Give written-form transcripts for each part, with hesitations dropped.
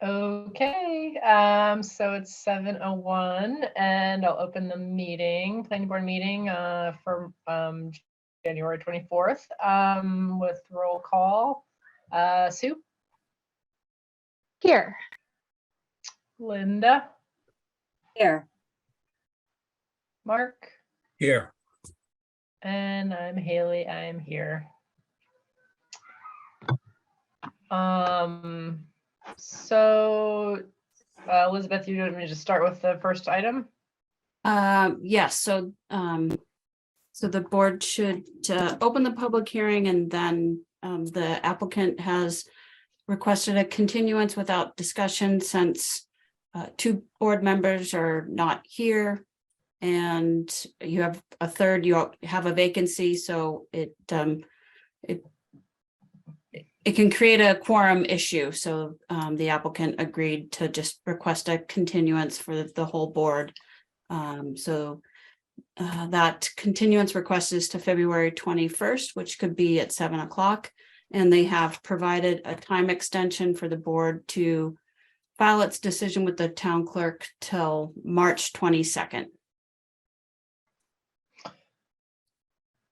Okay, so it's 7:01 and I'll open the meeting, planning board meeting for January 24th with roll call. Sue, Here. Linda, Here. Mark, Here. and I'm Haley. I'm here. So Elizabeth, you want me to just start with the first item? Yes, so the board should open the public hearing, and then the applicant has requested a continuance without discussion since two board members are not here, and you have a third, you have a vacancy, so it can create a quorum issue. So the applicant agreed to just request a continuance for the whole board. That continuance request is to February 21st, which could be at 7 o'clock. And they have provided a time extension for the board to file its decision with the town clerk till March 22nd.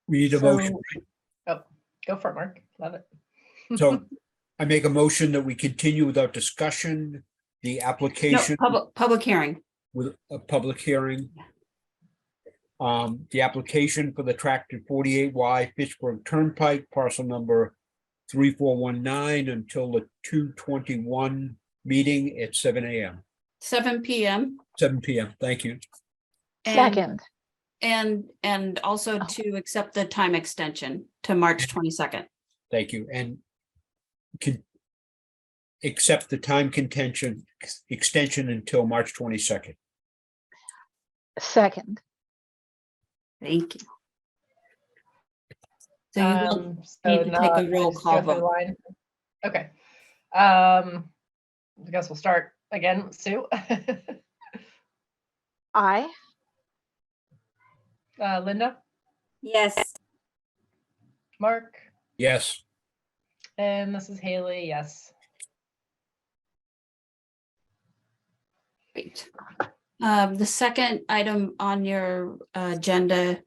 Read a motion. Oh, go for it, Mark. Love it. So I make a motion that we continue without discussion, the No, application public hearing. with a public hearing. The application for the tractor 48Y Fitchburg Turnpike, parcel number 3419 until the 2/21 meeting at 7 a.m. 7 p.m. 7 p.m. Thank you. Second. And also to accept the time extension to March 22nd. Thank you. And can accept the time extension until March 22nd. Second. Thank you. So you will So need to take now a roll just call go through the vote. line. Okay. I guess we'll start again. Sue, I. Linda, Yes. Mark, Yes. and this is Haley. Yes. Great. The second item on your agenda,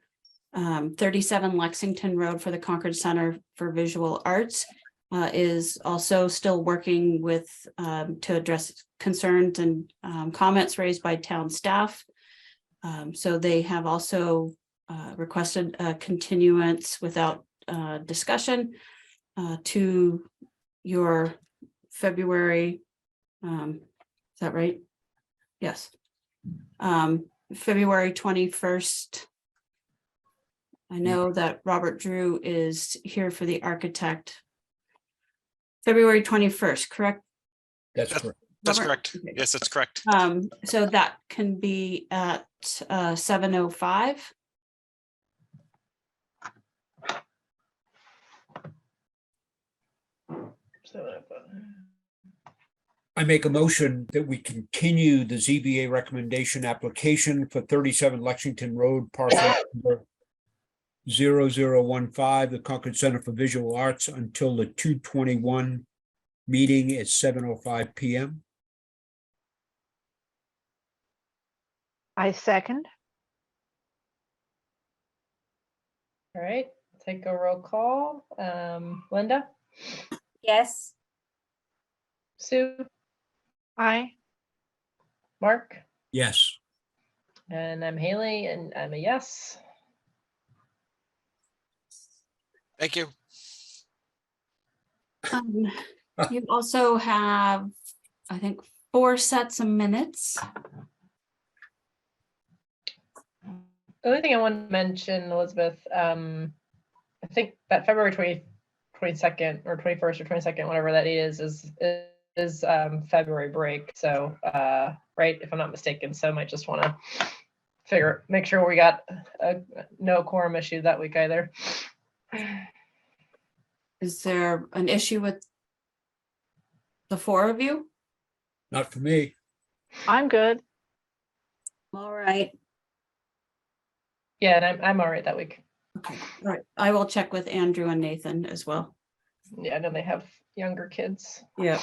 37 Lexington Road for the Concord Center for Visual Arts, is also still working with to address concerns and comments raised by town staff. So they have also requested a continuance without discussion to your February, is that right? Yes. February 21st. I know that Robert Drew is here for the architect. February 21st, correct? That's correct. That's Robert? correct. Okay. Yes, that's correct. So that can be at 7:05. I make a motion that we continue the ZBA recommendation application for 37 Lexington Road, parcel number 0015, the Concord Center for Visual Arts, until the 2/21 meeting at 7:05 p.m. I second. All right. Take a roll call. Linda, Yes. Sue, I. Mark, Yes. and I'm Haley, and I'm a yes. Thank you. You also have, I think, 4 sets of minutes. The only thing I want to mention, Elizabeth, I think that February 22nd or 21st or 22nd, whatever that is February break. So, right, if I'm not mistaken, so I might just want to make sure we got no quorum issue that week either. Is there an issue with the 4 of you? Not for me. I'm good. All right. Yeah, and I'm all right that week. Okay, all right. I will check with Andrew and Nathan as well. Yeah, I know they have younger kids. Yeah.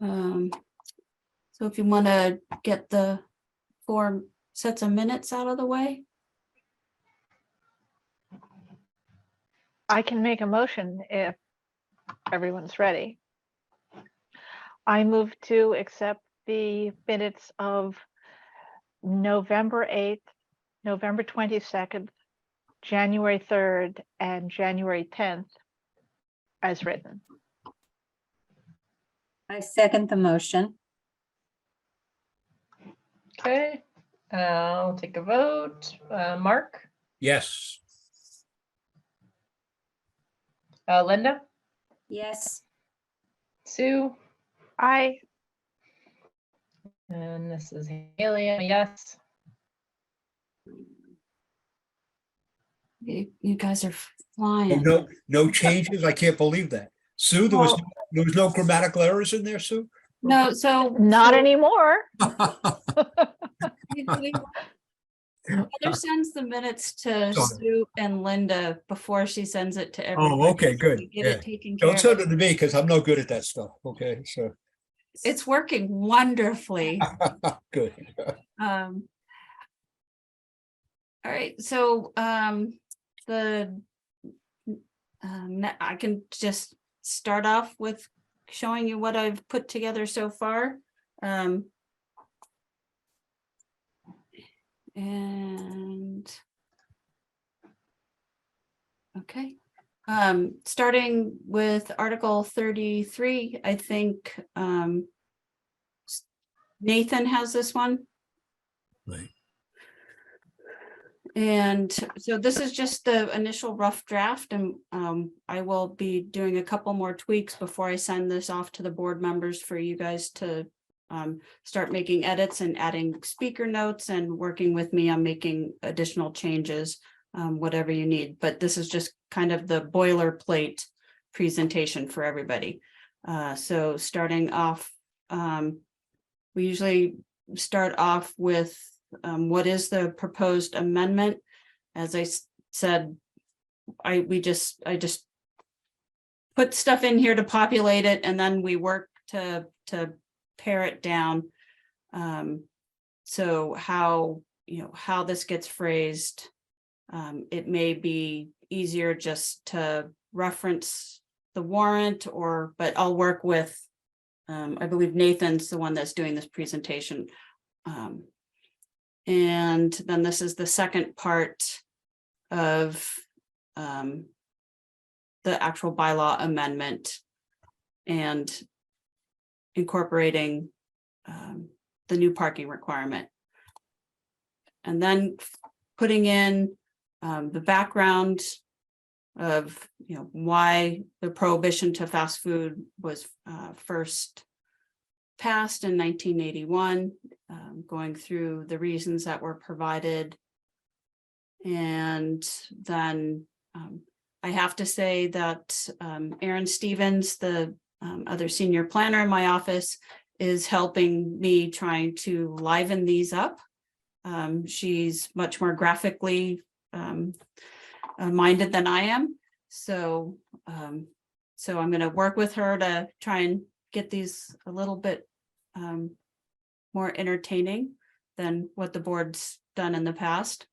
So if you want to get the 4 sets of minutes out of the way. I can make a motion if everyone's ready. I move to accept the minutes of November 8th, November 22nd, January 3rd, and January 10th as written. I second the motion. Okay, I'll take a vote. Mark, Yes. Linda, Yes, Sue, I, and this is Haley. Yes. You guys are Oh, flying. no changes? I can't believe that. Sue, there was no grammatical errors in there, Sue? No, so. not anymore. Heather sends the minutes to Sorry. Sue and Linda before she sends it to everybody. Oh, okay, so good. we Get Yeah. it taken care Don't send of. it to me because I'm no good at that stuff. Okay, so It's working wonderfully. good. All right, so I can just start off with showing you what I've put together so far. And okay, starting with Article 33, I think Nathan has this one. Right. And so this is just the initial rough draft, and I will be doing a couple more tweaks before I send this off to the board members for you guys to start making edits and adding speaker notes and working with me on making additional changes, whatever you need. But this is just kind of the boilerplate presentation for everybody. So starting off, we usually start off with what is the proposed amendment. As I said, I just put stuff in here to populate it, and then we work to pare it down. So how this gets phrased, it may be easier just to reference the warrant, but I'll work with, I believe Nathan's the one that's doing this presentation. And then this is the second part of the actual bylaw amendment and incorporating the new parking requirement. And then putting in the background of why the prohibition to fast food was first passed in 1981, going through the reasons that were provided. And then I have to say that Erin Stevens, the other senior planner in my office, is helping me trying to liven these up. She's much more graphically minded than I am. So I'm going to work with her to try and get these a little bit more entertaining than what the board's done in the past.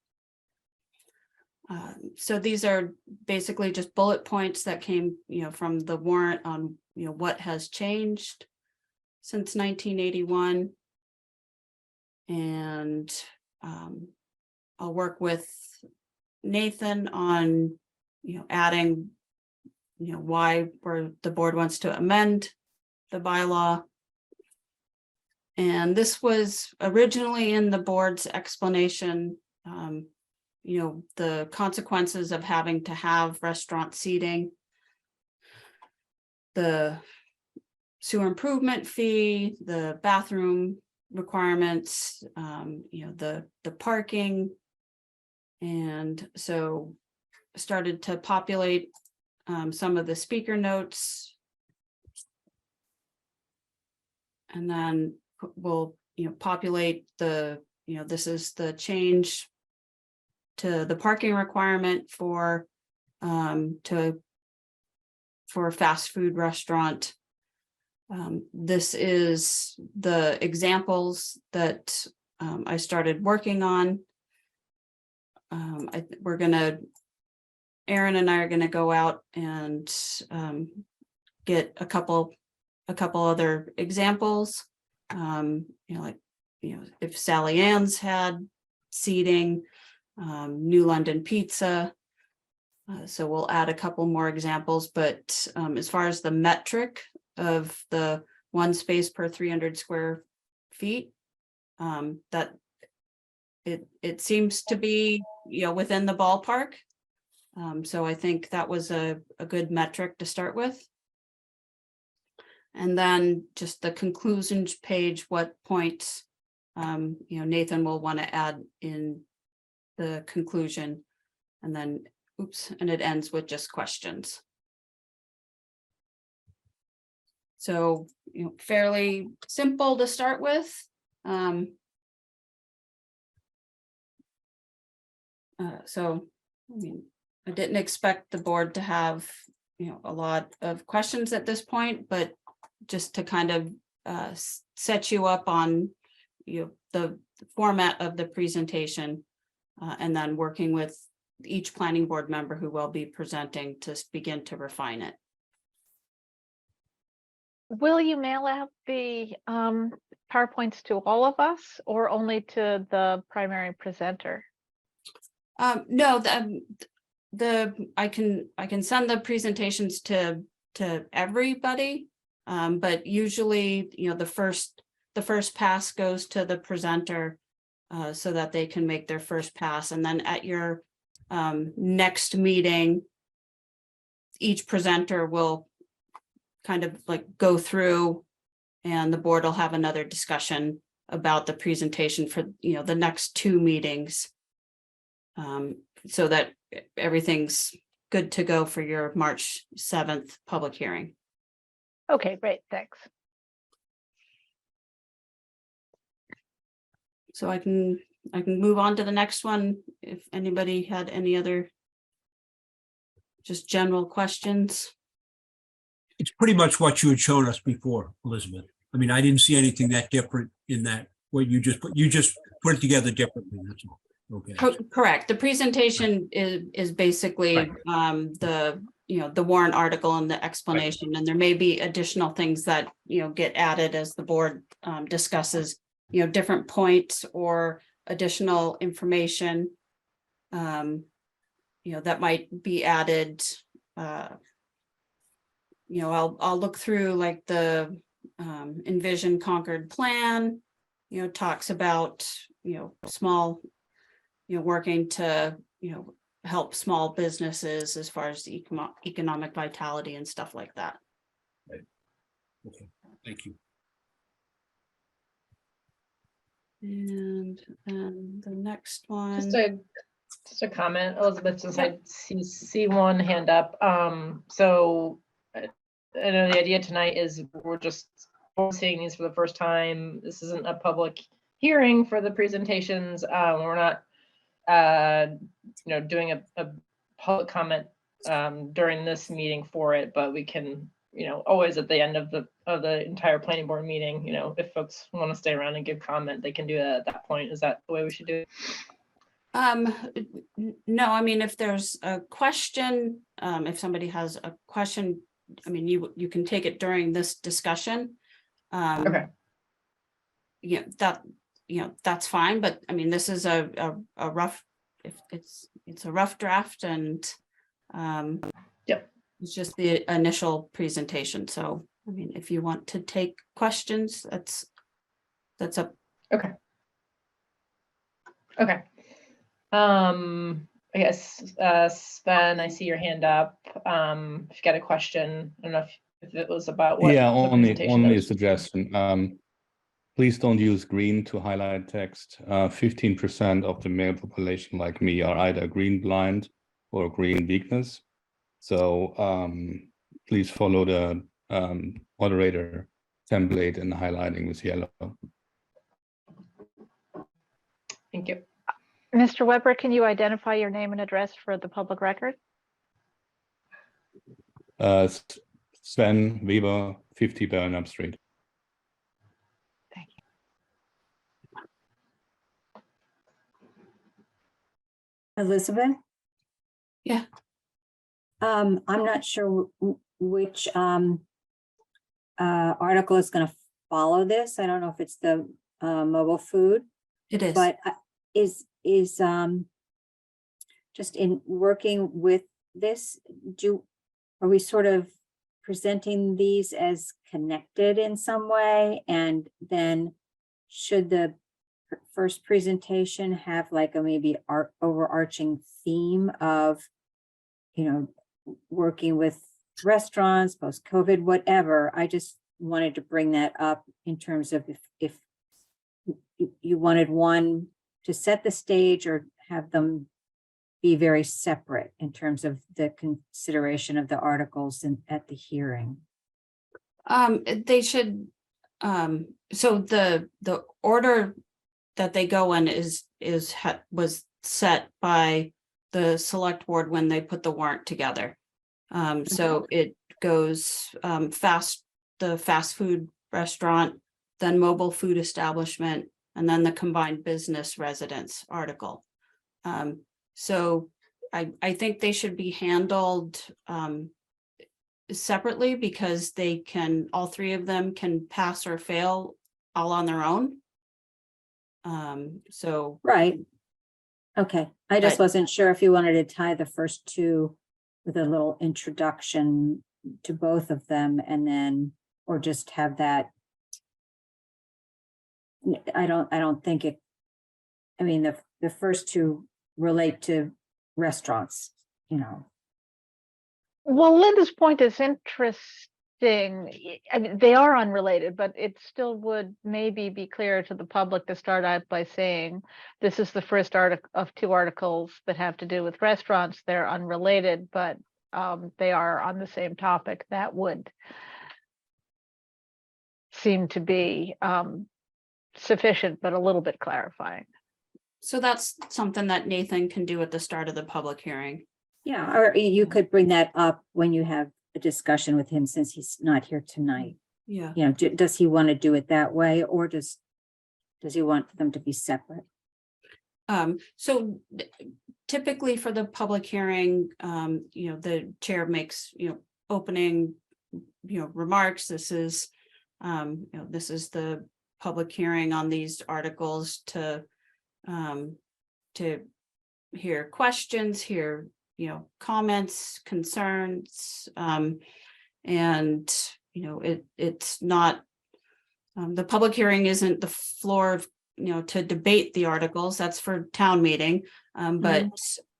So these are basically just bullet points that came, from the warrant on, what has changed since 1981. And I'll work with Nathan on, adding, why the board wants to amend the bylaw. And this was originally in the board's explanation, the consequences of having to have restaurant seating, the sewer improvement fee, the bathroom requirements, the parking. And so started to populate some of the speaker notes. And then we'll, populate the, this is the change to the parking requirement for fast food restaurant. This is the examples that I started working on. Aaron and I are gonna go out and get a couple other examples. If Sally Ann's had seating, New London Pizza. So we'll add a couple more examples, but as far as the metric of the one space per 300 square feet, that it seems to be, within the ballpark. So I think that was a good metric to start with. And then just the conclusions page, what points, Nathan will want to add in the conclusion, and then, and it ends with just questions. So, fairly simple to start with. So, I didn't expect the board to have, a lot of questions at this point, but just to kind of set you up on, the format of the presentation, and then working with each planning board member who will be presenting to begin to refine it. Will you mail out the PowerPoints to all of us or only to the primary presenter? No, I can send the presentations to everybody, but usually, the first pass goes to the presenter, so that they can make their first pass, and then at your next meeting, each presenter will kind of like go through, and the board will have another discussion about the presentation for the next 2 meetings, so that everything's good to go for your March 7th public hearing. Okay, great, thanks. So I can move on to the next one if anybody had any other just general questions. It's pretty much what you had shown us before, Elizabeth. I mean, I didn't see anything that different in that, what you just put it together differently, that's all. Okay. Correct. The presentation is basically Right. the warrant article and the explanation, and there may be additional things that get added as the board discusses different points or additional information that might be added. I'll look through like the Envision Concord plan, talks about small, working to help small businesses as far as the economic vitality and stuff like that. Okay, thank you. And the next one. Just a comment, Elizabeth, since I see one hand up. So I know the idea tonight is we're just seeing these for the first time. This isn't a public hearing for the presentations. We're not doing a public comment during this meeting for it, but we can always at the end of the entire planning board meeting, if folks want to stay around and give comment, they can do that at that point. Is that the way we should do it? No, I mean, if there's a question, if somebody has a question, I mean, you can take it during this discussion. Okay. Yeah, that's fine, but I mean, this is a rough, if it's a rough draft, and Yep. It's just the initial presentation. So, I mean, if you want to take questions, that's up. Okay. Okay. I guess, Sven, I see your hand up. If you got a question, I don't know if it was about what. Yeah, the only presentation a was. suggestion. Please don't use green to highlight text. 15% of the male population like me are either green blind or green weakness. So please follow the moderator template in highlighting with yellow. Thank you. Mr. Weber, can you identify your name and address for the public record? Sven Weber, 50 Belknap Street. Thank you. Elizabeth? Yeah. I'm not sure which article is going to follow this. I don't know if it's the mobile food, It is. but is just in working with this, are we sort of presenting these as connected in some way? And then should the first presentation have like a maybe overarching theme of, working with restaurants, post-COVID, whatever? I just wanted to bring that up in terms of if you wanted one to set the stage or have them be very separate in terms of the consideration of the articles at the hearing. They should, so the order that they go in was set by the select board when they put the warrant together. So it goes the fast food restaurant, then mobile food establishment, and then the combined business residence article. So I think they should be handled separately because all three of them can pass or fail all on their own. So. Right. Okay, I just But- wasn't sure if you wanted to tie the first two with a little introduction to both of them and then, or just have that. I don't think it, I mean, the first two relate to restaurants, Well, Linda's point is interesting. I mean, they are unrelated, but it still would maybe be clearer to the public to start out by saying, this is the first article of two articles that have to do with restaurants. They're unrelated, but they are on the same topic. That would seem to be sufficient, but a little bit clarifying. So that's something that Nathan can do at the start of the public hearing. Yeah, or you could bring that up when you have a discussion with him since he's not here tonight. Yeah. Does he want to do it that way or does he want them to be separate? So typically for the public hearing, the chair makes, opening, remarks. This is, this is the public hearing on these articles to hear questions, hear, comments, concerns, and, it's not, the public hearing isn't the floor of, to debate the articles. That's for town meeting. But,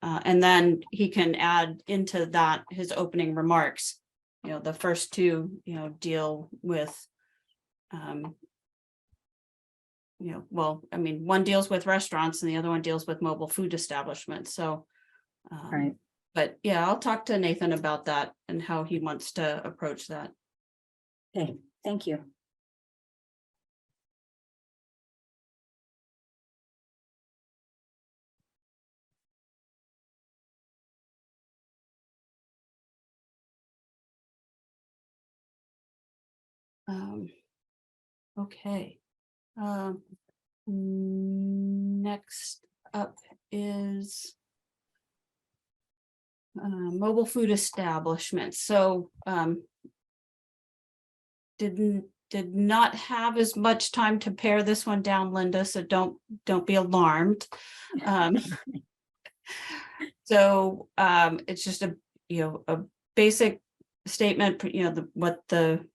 and then he can add into that his opening remarks. The first two, deal with, well, I mean, one deals with restaurants and the other one deals with mobile food establishments. So, Right. but yeah, I'll talk to Nathan about that and how he wants to approach that. Okay, thank you. Okay. Next up is mobile food establishments. So did not have as much time to pare this one down, Linda, so don't be alarmed. So it's just a basic statement, what the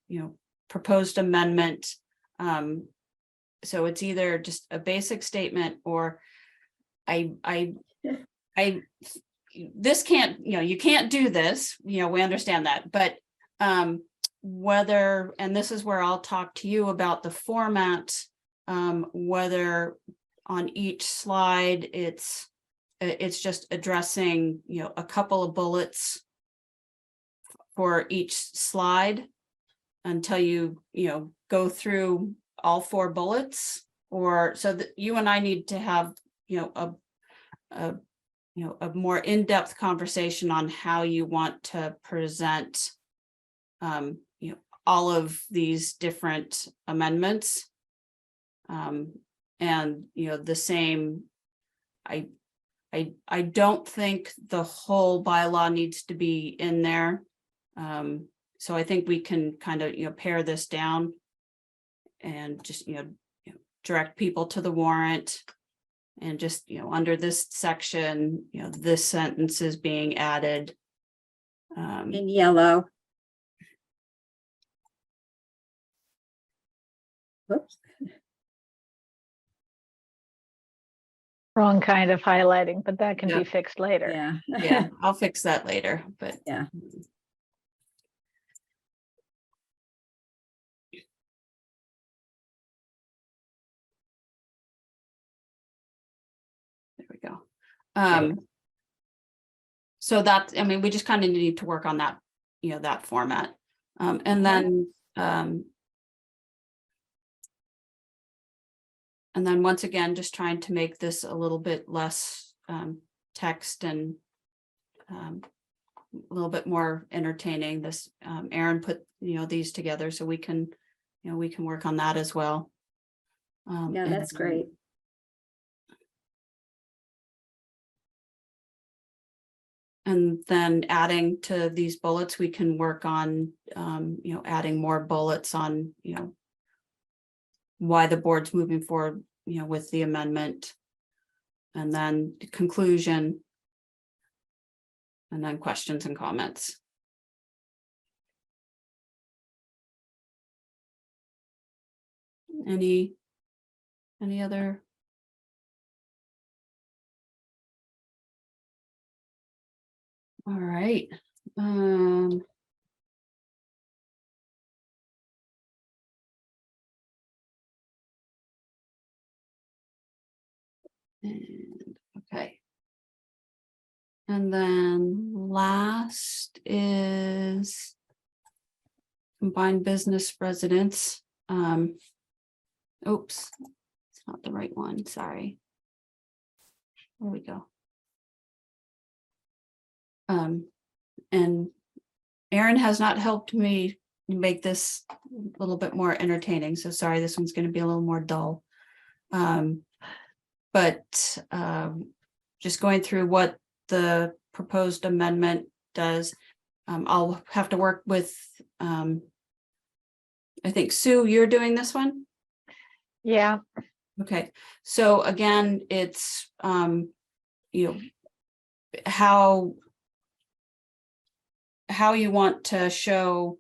proposed amendment. So it's either just a basic statement or this can't, you can't do this, we understand that, but whether, and this is where I'll talk to you about the format, whether on each slide it's just addressing, a couple of bullets for each slide until you go through all 4 bullets, or so that you and I need to have, a more in-depth conversation on how you want to present you know, all of these different amendments. And, you know, the same, I don't think the whole bylaw needs to be in there. So I think we can kind of, you know, pare this down and just, you know, direct people to the warrant. And just, you know, under this section, you know, this sentence is being added. In yellow. Whoops. Wrong kind of highlighting, but that can Yeah. be fixed later. Yeah. Yeah, I'll fix that later, but. Yeah. There we go. So that, I mean, we just kind of need to work on that, you know, that format. And then once again, just trying to make this a little bit less text and a little bit more entertaining. This Aaron put, you know, these together so we can, you know, we can work on that as well. Yeah, that's great. And then adding to these bullets, we can work on, you know, adding more bullets on, you know, why the board's moving forward, you know, with the amendment. And then the conclusion. And then questions and comments. Any other? All right. Okay. And then last is combined business residents. Oops, it's not the right one, sorry. There we go. And Aaron has not helped me make this a little bit more entertaining, so sorry, this one's going to be a little more dull. But just going through what the proposed amendment does, I'll have to work with, I think, Sue, you're doing this one? Yeah, Okay, so again, it's, you know, how you want to show,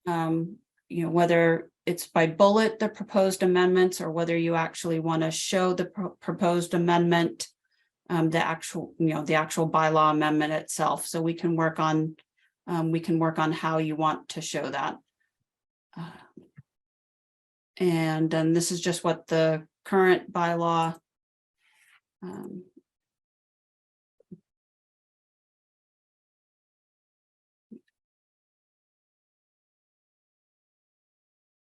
you know, whether it's by bullet, the proposed amendments, or whether you actually want to show the proposed amendment, the actual, you know, the actual bylaw amendment itself. So we can work on how you want to show that. And then this is just what the current bylaw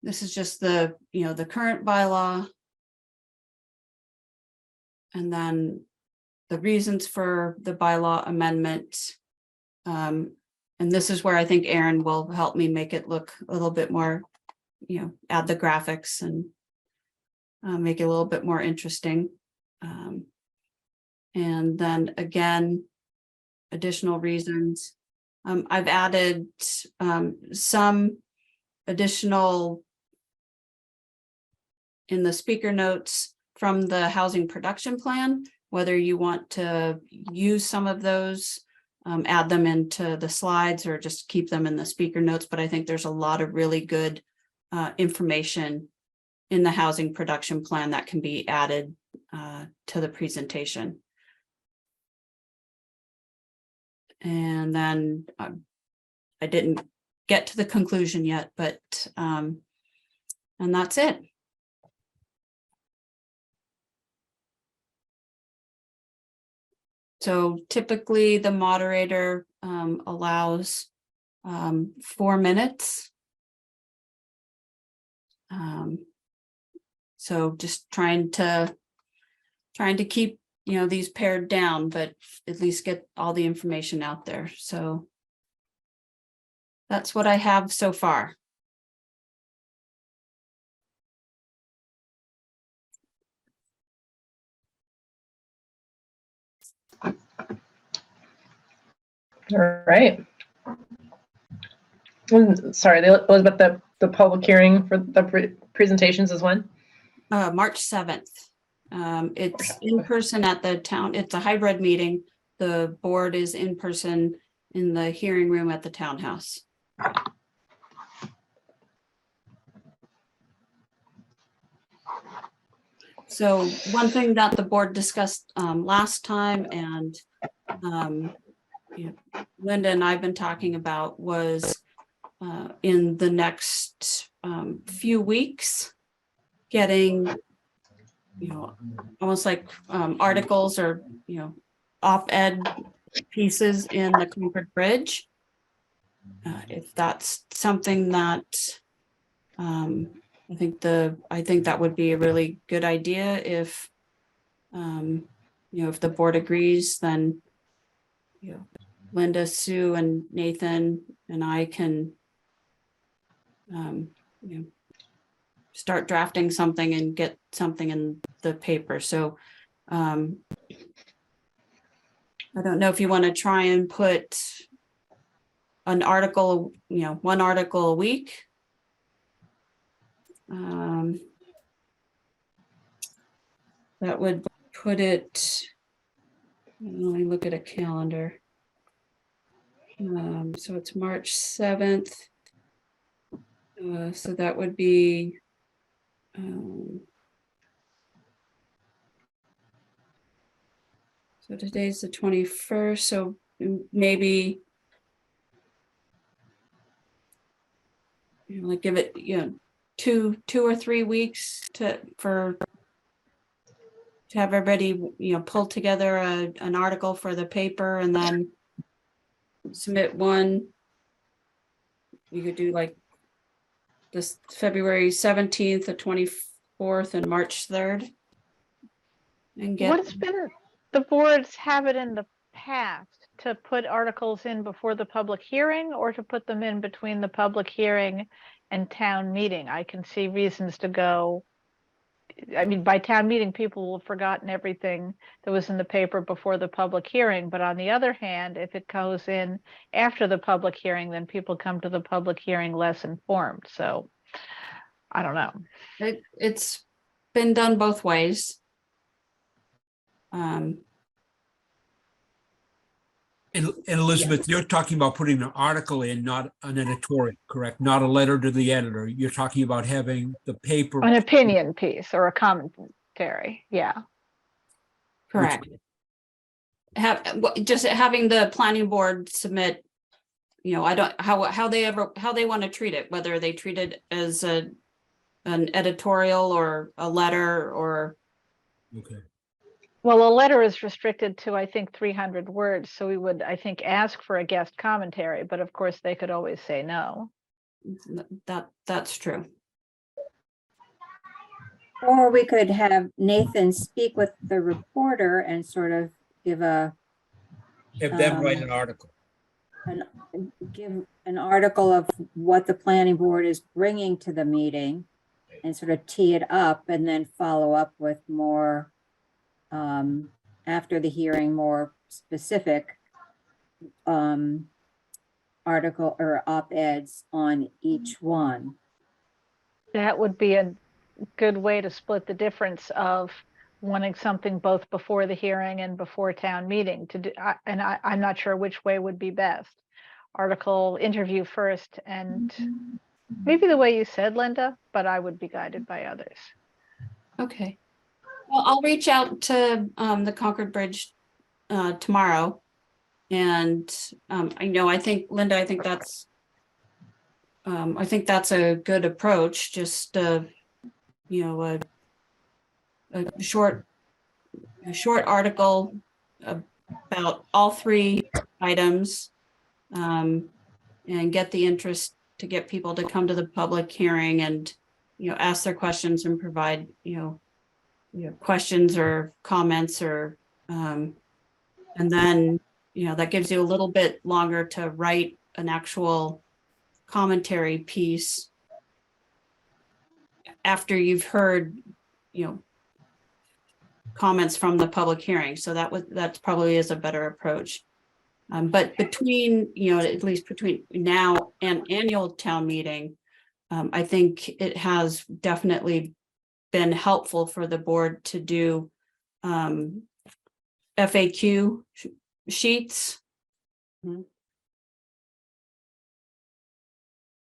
this is just the, you know, the current bylaw. And then the reasons for the bylaw amendment. And this is where I think Aaron will help me make it look a little bit more, you know, add the graphics and make it a little bit more interesting. And then again, additional reasons. I've added some additional in the speaker notes from the housing production plan, whether you want to use some of those, add them into the slides or just keep them in the speaker notes. But I think there's a lot of really good information in the housing production plan that can be added to the presentation. And then I didn't get to the conclusion yet, but and that's it. So typically the moderator allows 4 minutes. So just trying to keep, you know, these pared down, but at least get all the information out there. So that's what I have so far. All right. Sorry, Elizabeth, the public hearing for the presentations is when? March 7th. It's in person at the town. It's a hybrid meeting. The board is in person in the hearing room at the townhouse. So one thing that the board discussed last time, and Linda and I've been talking about, was in the next few weeks, getting, almost like articles or, op-ed pieces in the Concord Bridge. If that's something that I think that would be a really good idea. If if the board agrees, then Linda, Sue, and Nathan and I can start drafting something and get something in the paper. So I don't know if you want to try and put an article, one article a week. That would put it, let me look at a calendar. So it's March 7th. So that would be so today's the 21st, so maybe like give it 2 or 3 weeks to have everybody pull together an article for the paper, and then submit one. You could do like this February 17th, the 24th, and March 3rd. And get What's been the board's habit in the past to put articles in before the public hearing, or to put them in between the public hearing and town meeting? I can see reasons to go. I mean, by town meeting, people will have forgotten everything that was in the paper before the public hearing. But on the other hand, if it goes in after the public hearing, then people come to the public hearing less informed. So I don't know. It's been done both ways. And Elizabeth, you're talking about putting an article in, not an editorial, correct? Not a letter to the editor. You're talking about having the paper. An opinion piece or a commentary. Yeah. Correct. Just having the planning board submit, I don't, how they want to treat it, whether they treat it as an editorial or a letter or. Okay. Well, a letter is restricted to, I think, 300 words. So we would, I think, ask for a guest commentary, but of course they could always say no. That's true. Or we could have Nathan speak with the reporter and sort of give Have them write an article. give an article of what the planning board is bringing to the meeting and sort of tee it up, and then follow up with more after the hearing, more specific article or op-eds on each one. That would be a good way to split the difference of wanting something both before the hearing and before town meeting to do. I'm not sure which way would be best. Article interview first, and maybe the way you said, Linda, but I would be guided by others. Okay. Well, I'll reach out to the Concord Bridge tomorrow. And I think, Linda, I think that's a good approach. Just a short article about all 3 items, and get the interest to get people to come to the public hearing and ask their questions and provide questions or comments, or and then that gives you a little bit longer to write an actual commentary piece after you've heard, comments from the public hearing. So that probably is a better approach. But between, at least between now and annual town meeting, I think it has definitely been helpful for the board to do FAQ sheets. Mhm.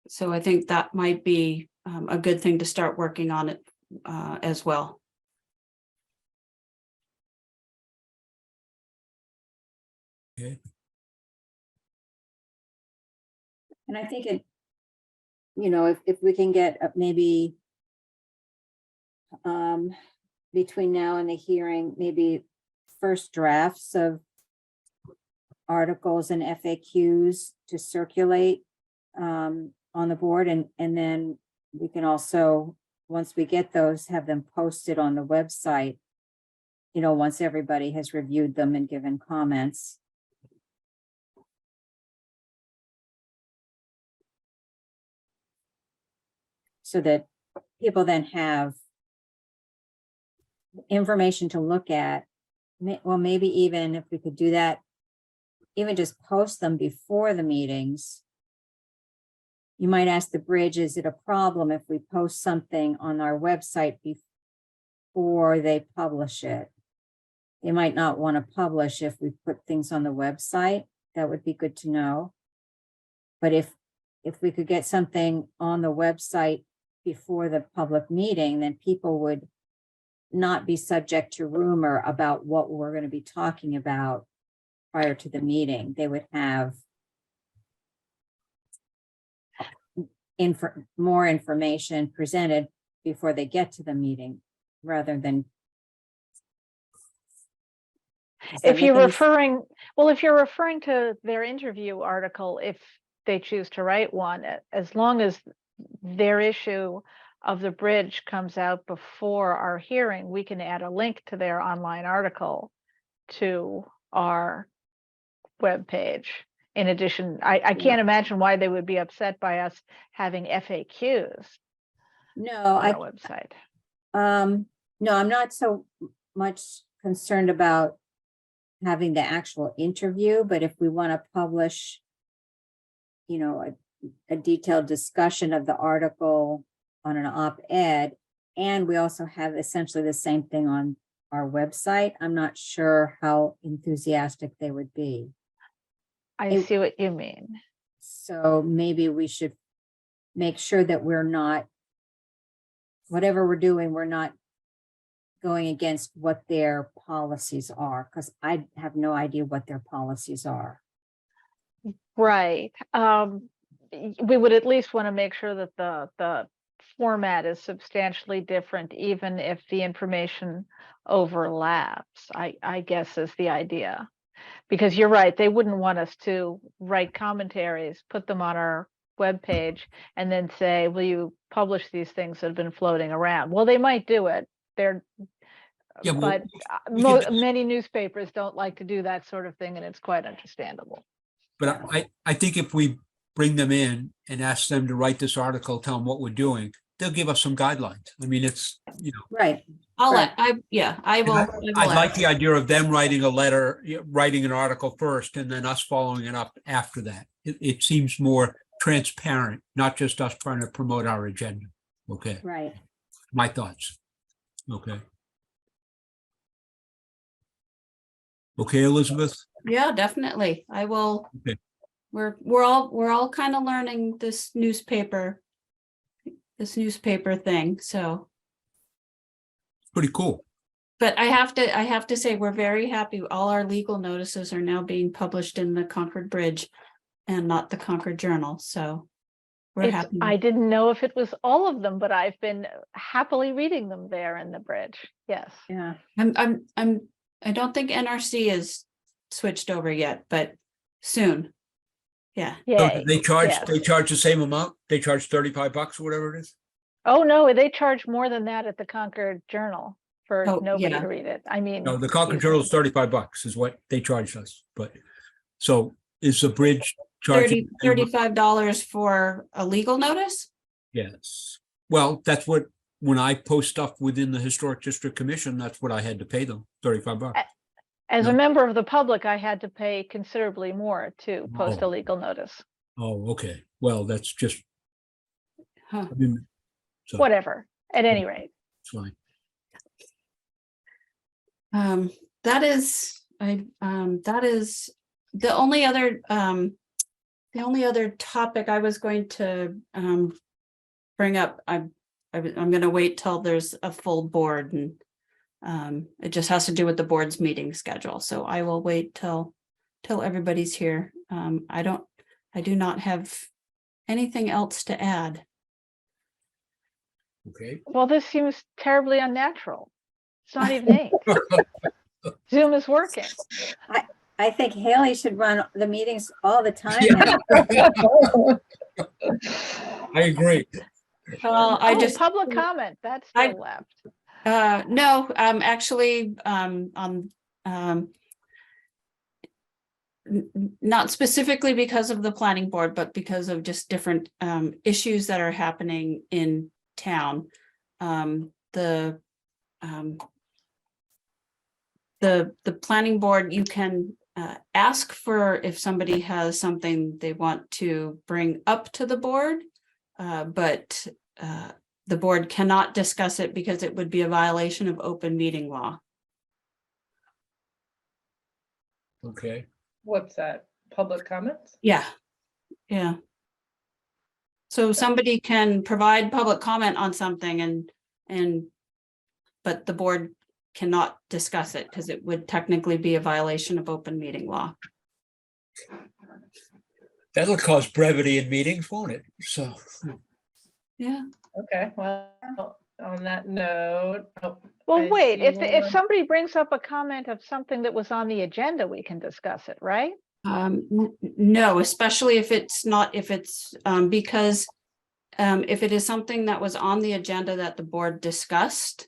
So I think that might be a good thing to start working on it as well. Okay. And I think it, if we can get maybe between now and the hearing, maybe first drafts of articles and FAQs to circulate on the board, and then we can also, once we get those, have them posted on the website, once everybody has reviewed them and given comments. So that people then have information to look at. Well, maybe even if we could do that, even just post them before the meetings. You might ask the bridge, is it a problem if we post something on our website before they publish it? They might not want to publish if we put things on the website. That would be good to know. But if we could get something on the website before the public meeting, then people would not be subject to rumor about what we're going to be talking about prior to the meeting. They would have more information presented before they get to the meeting, rather than. If you're referring to their interview article, if they choose to write one, as long as their issue of the bridge comes out before our hearing, we can add a link to their online article to our webpage. In addition, I can't imagine why they would be upset by us having FAQs No, on our website. No, I'm not so much concerned about having the actual interview, but if we want to publish, a detailed discussion of the article on an op-ed, and we also have essentially the same thing on our website, I'm not sure how enthusiastic they would be. I see what you mean. So maybe we should make sure that we're not, whatever we're doing, we're not going against what their policies are, because I have no idea what their policies are. Right. We would at least want to make sure that the format is substantially different, even if the information overlaps, I guess is the idea. Because you're right, they wouldn't want us to write commentaries, put them on our webpage, and then say, will you publish these things that have been floating around? Well, they might do it. Yeah, well, But many newspapers don't like to do that sort of thing, and it's quite understandable. But I think if we bring them in and ask them to write this article, tell them what we're doing, they'll give us some guidelines. I mean, it's, Right. I will. I like the idea of them writing a letter, writing an article first, and then us following it up after that. It seems more transparent, not just us trying to promote our agenda. Okay, Right. my thoughts. Okay. Okay, Elizabeth? Yeah, definitely. I will. Okay. We're all kind of learning this newspaper thing. So, Pretty cool. but I have to say we're very happy. All our legal notices are now being published in the Concord Bridge and not the Concord Journal. So we're happy. I didn't know if it was all of them, but I've been happily reading them there in the Bridge. Yes. Yeah. I don't think NRC is switched over yet, but soon. Yeah. So Yay. they charge Yes. the same amount? They charge $35 or whatever it is? Oh, no, they charge more than that at the Concord Journal for Oh, nobody yeah. to read it. I mean. No, the Concord excuse Journal me. is $35 is what they charged us, but so is the Bridge charging. $35 for a legal notice? Yes. Well, that's what, when I post stuff within the Historic District Commission, that's what I had to pay them, $35. As a No. member of the public, I had to pay considerably more to post a Oh. legal notice. Oh, okay. Well, that's just. Huh. I mean, so Whatever, at any rate. it's fine. That is, that is the only other topic I was going to bring up. I'm gonna wait till there's a full board, and it just has to do with the board's meeting schedule. So I will wait till everybody's here. I do not have anything else to add. Okay. Well, this seems terribly unnatural. It's not even me. Zoom is working. I think Haley should run the meetings all the time Yeah. now. I agree. Well, I Oh, just, public comment, that's I- still left. no, actually, not specifically because of the planning board, but because of just different issues that are happening in town. The planning board, you can ask for if somebody has something they want to bring up to the board, but the board cannot discuss it because it would be a violation of open meeting law. Okay. What's that? Public comments? Yeah, yeah. So somebody can provide public comment on something but the board cannot discuss it because it would technically be a violation of open meeting law. That'll cause brevity in meetings, won't it? So. Yeah. Okay, well, on that note. Well, I wait, see if one. somebody brings up a comment of something that was on the agenda, we can discuss it, right? No, especially if it's not, because if it is something that was on the agenda that the board discussed,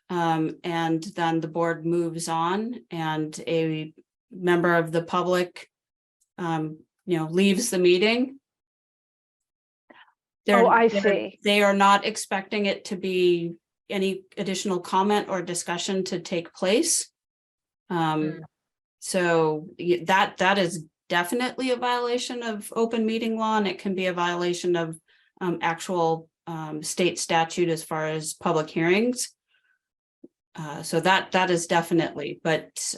and then the board moves on and a member of the public, leaves the meeting. Oh, I see. They are not expecting it to be any additional comment or discussion to take place. So that is definitely a violation of open meeting law, and it can be a violation of actual state statute as far as public hearings. So that is definitely, but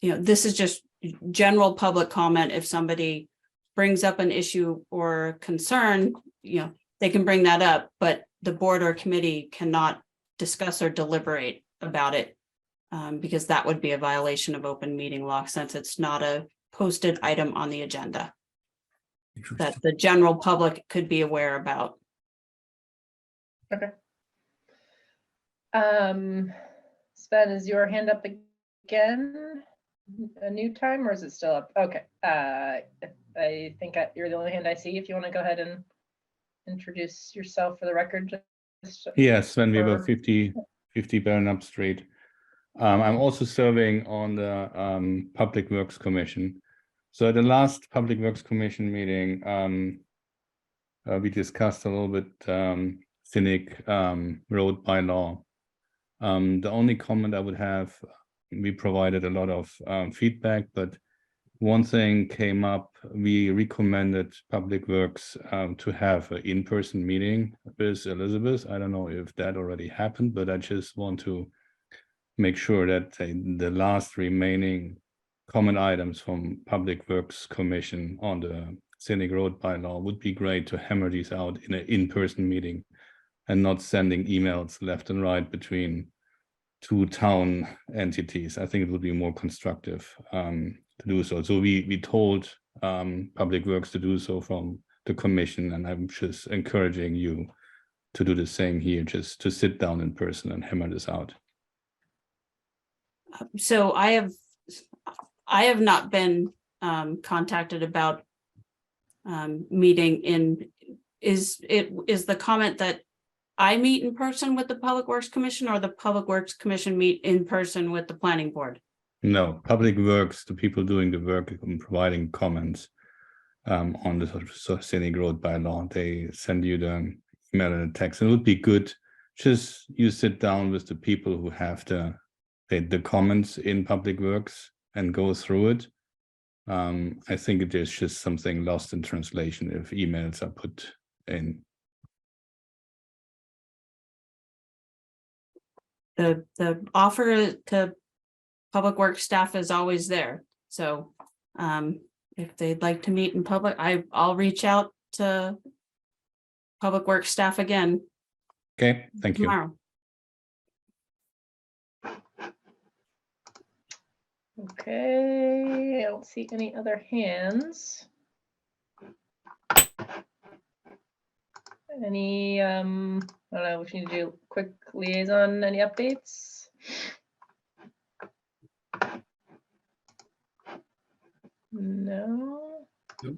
this is just general public comment. If somebody brings up an issue or concern, they can bring that up, but the board or committee cannot discuss or deliberate about it, because that would be a violation of open meeting law, since it's not a posted item on the agenda that the general public could be aware about. Okay. Sven, is your hand up again? A new time, or is it still up? Okay. I think you're the only hand I see. If you want to go ahead and introduce yourself for the record. Yes, Sven Weber, for- 50 Belknap Street. I'm also serving on the Public Works Commission. So at the last Public Works Commission meeting, we discussed a little bit scenic road bylaw. The only comment I would have, we provided a lot of feedback, but one thing came up. We recommended Public Works to have an in-person meeting with Elizabeth. I don't know if that already happened, but I just want to make sure that the last remaining common items from Public Works Commission on the scenic road bylaw would be great to hammer these out in an in-person meeting and not sending emails left and right between two town entities. I think it would be more constructive to do so. So we told Public Works to do so from the commission, and I'm just encouraging you to do the same here, just to sit down in person and hammer this out. So I have not been contacted about meeting in, is the comment that I meet in person with the Public Works Commission, or the Public Works Commission meet in person with the planning board? No, Public Works, the people doing the work and providing comments, on the sort of scenic road bylaw. They send you the email and the text. It would be good just you sit down with the people who have the comments in Public Works and go through it. I think there's just something lost in translation if emails are put in. The offer to Public Works staff is always there. So if they'd like to meet in public, I'll reach out to Public Works staff again Okay, thank you. tomorrow. Okay, I don't see any other hands. Any, I don't know, if you need to do quick liaison, any updates? No? Nope.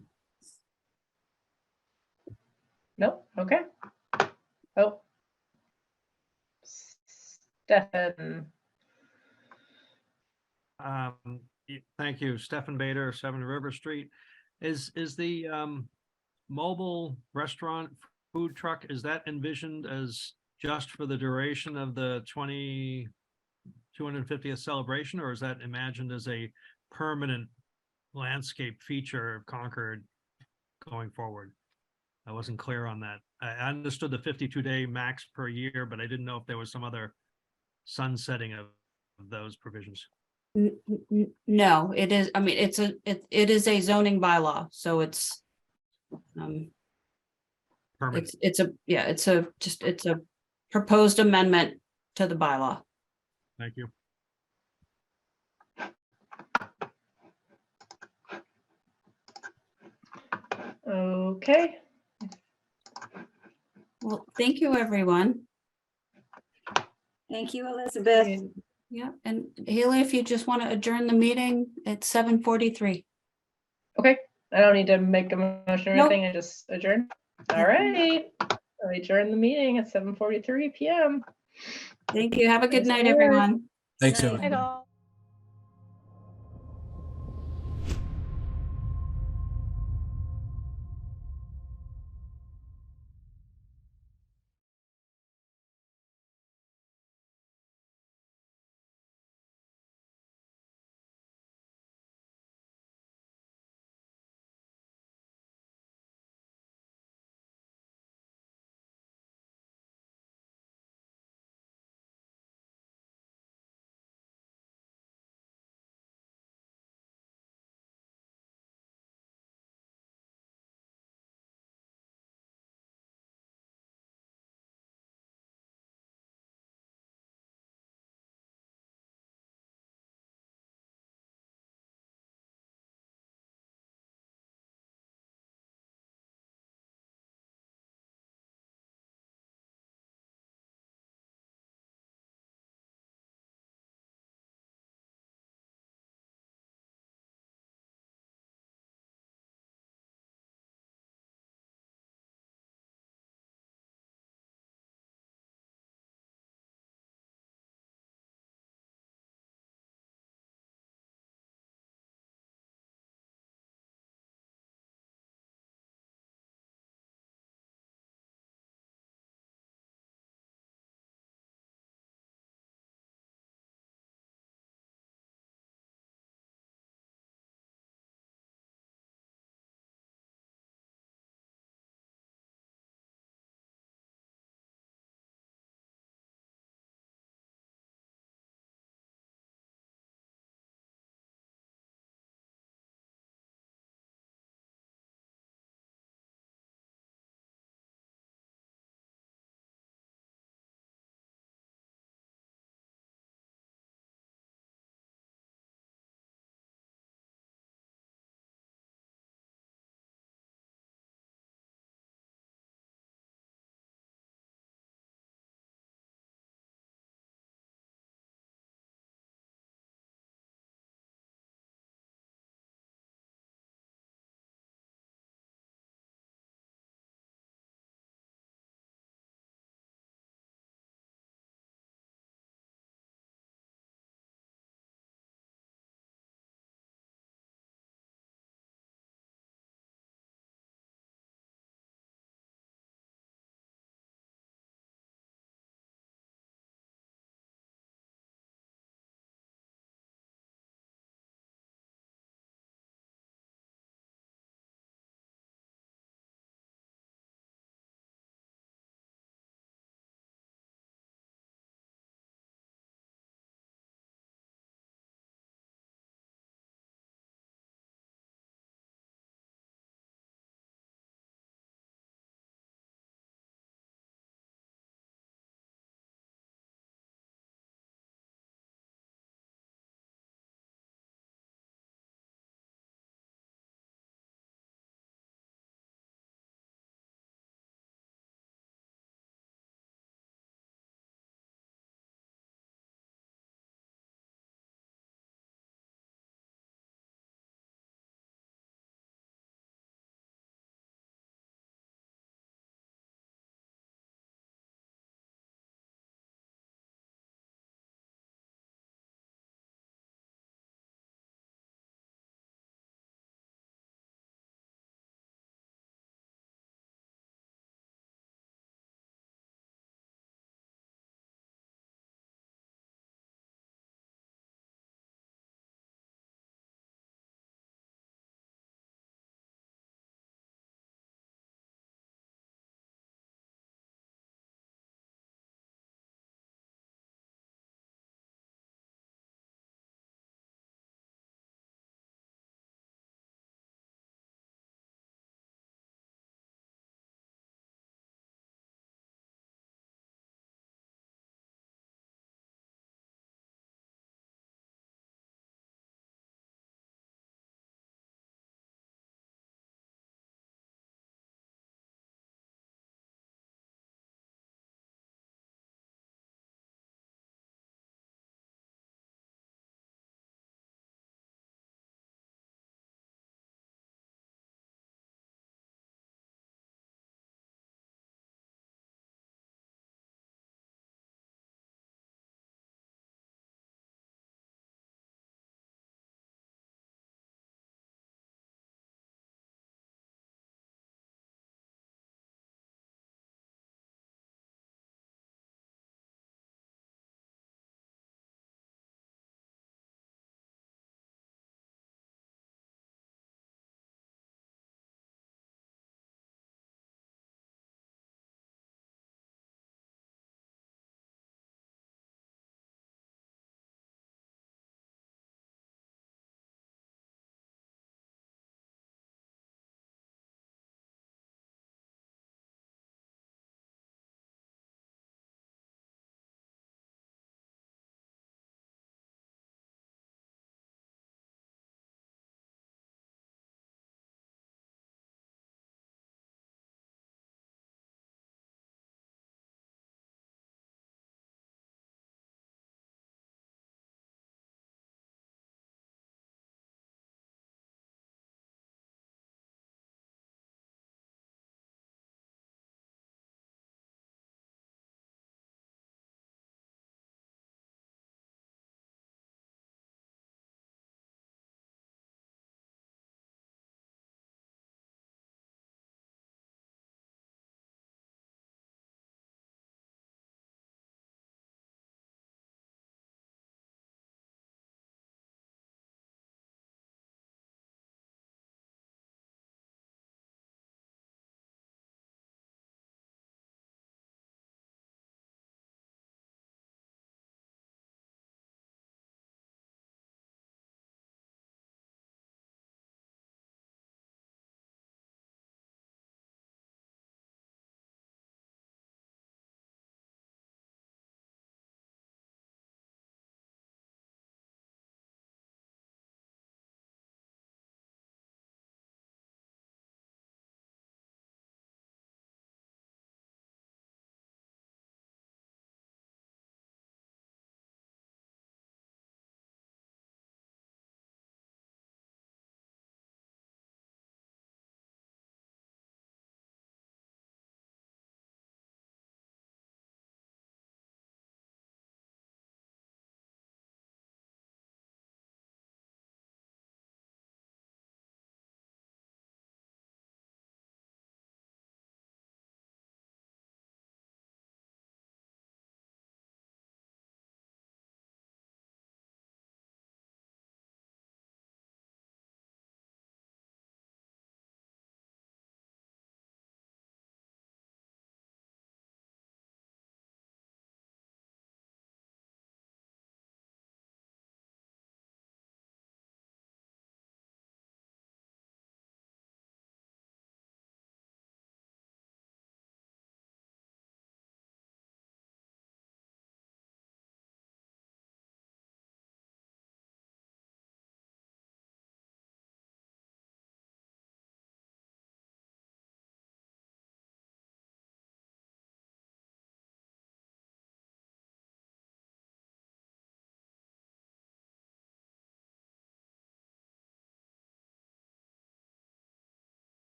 Nope, okay. Oh. Stefan. Thank you, Stefan Bader, 7 River Street. Is the mobile restaurant food truck, is that envisioned as just for the duration of the 250th celebration, or is that imagined as a permanent landscape feature of Concord going forward? I wasn't clear on that. I understood the 52-day max per year, but I didn't know if there was some other sunsetting of those provisions. No, it is, I mean, it is a zoning bylaw, so it's Permanent. it's a proposed amendment to the bylaw. Thank you. Okay, Well, thank you, everyone. Thank you, Elizabeth. and Yeah, and Haley, if you just want to adjourn the meeting at 7:43. okay, I don't need to make a motion or Nope. anything, I just adjourn. All right, I adjourn the meeting at 7:43 PM. Thank you. Have a good Thanks, night, Laura. everyone. Thanks, Night. everyone. Night all.